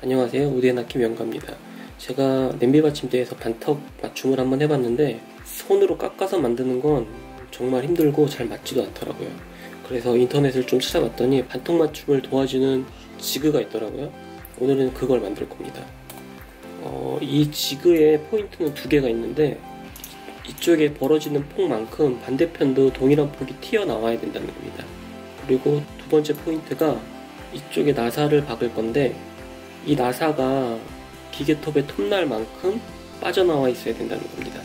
안녕하세요, 우대나키 명가입니다. 제가 냄비 받침대에서 반턱 맞춤을 한번 해봤는데 손으로 깎아서 만드는 건 정말 힘들고 잘 맞지도 않더라고요. 그래서 인터넷을 좀 찾아봤더니 반턱 맞춤을 도와주는 지그가 있더라고요. 오늘은 그걸 만들 겁니다. 이 지그의 포인트는 두 개가 있는데, 이쪽에 벌어지는 폭만큼 반대편도 동일한 폭이 튀어나와야 된다는 겁니다. 그리고 두 번째 포인트가 이쪽에 나사를 박을 건데, 이 나사가 기계톱의 톱날만큼 빠져나와 있어야 된다는 겁니다.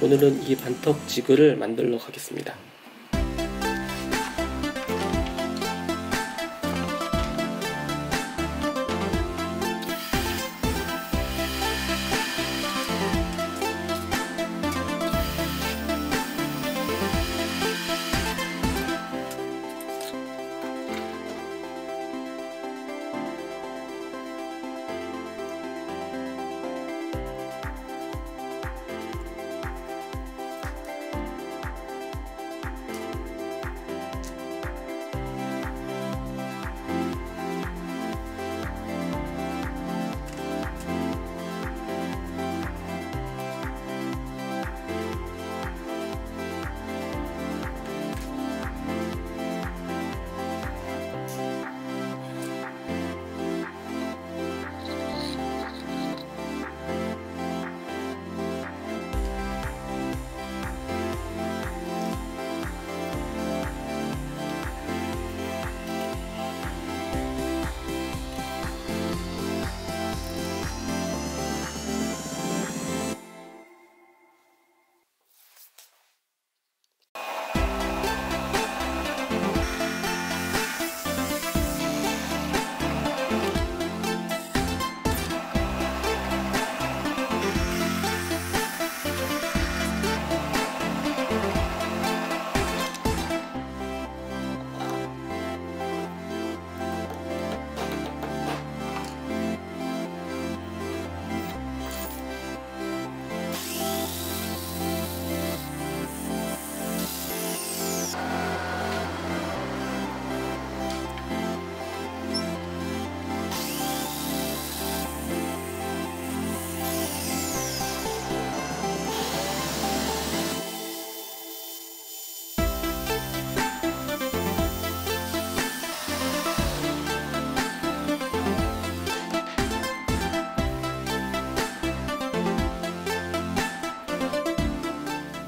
오늘은 이 반턱 지그를 만들러 가겠습니다.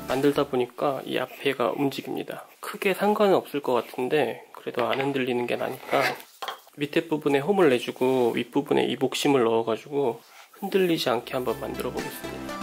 만들다 보니까 이 앞에가 움직입니다. 크게 상관은 없을 것 같은데 그래도 안 흔들리는 게 나니까 밑에 부분에 홈을 내주고 윗부분에 이 목심을 넣어가지고 흔들리지 않게 한번 만들어 보겠습니다.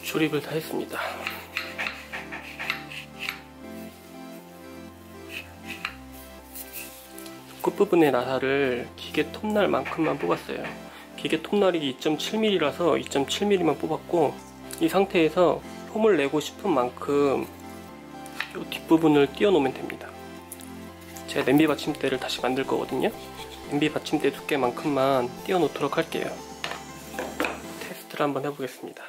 조립을 다 했습니다. 끝부분의 나사를 기계 톱날만큼만 뽑았어요. 기계 톱날이 2.7mm라서 2.7mm만 뽑았고, 이 상태에서 폼을 내고 싶은 만큼 이 뒷부분을 띄워 놓으면 됩니다. 제가 냄비 받침대를 다시 만들 거거든요. 냄비 받침대 두께만큼만 띄워 놓도록 할게요. 테스트를 한번 해보겠습니다.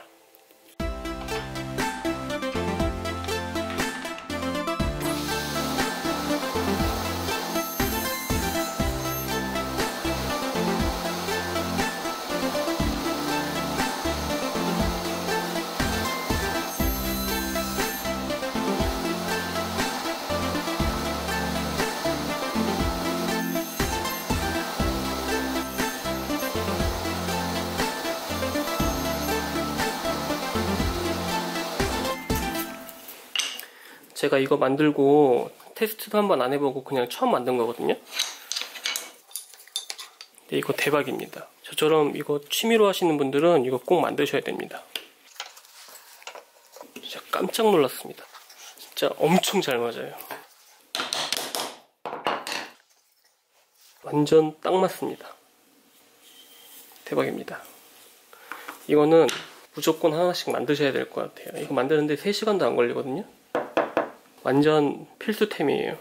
제가 이거 만들고 테스트도 한번 안 해보고 그냥 처음 만든 거거든요. 근데 이거 대박입니다. 저처럼 이거 취미로 하시는 분들은 이거 꼭 만드셔야 됩니다. 진짜 깜짝 놀랐습니다. 진짜 엄청 잘 맞아요. 완전 딱 맞습니다. 대박입니다. 이거는 무조건 하나씩 만드셔야 될 것 같아요. 이거 만드는데 3시간도 안 걸리거든요. 완전 필수템이에요.